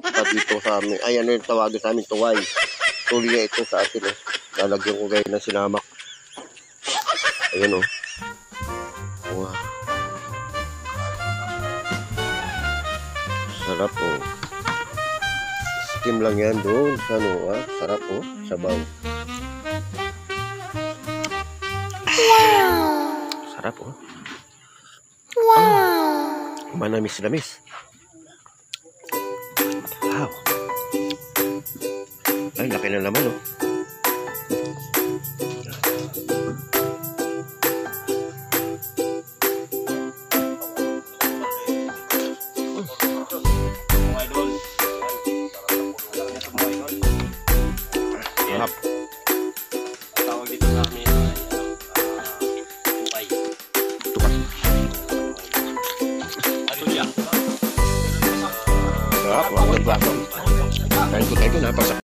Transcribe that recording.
dito sa amin. Ay, ano yung tawagin sa amin? Tuway. Tuloy ito sa atin. Lalagyan ko gaya ng sinamak. Ayan o. Wow. Sarap o. Steam lang yan doon. Ano, sarap o. Sabaw. Wow! Sarap o. Wow! Manamis-lamis. Wow. Ay, laki na naman o. Sarap. Tawag dito sa amin tuway. Ano siya? Sarap. Kain ko na.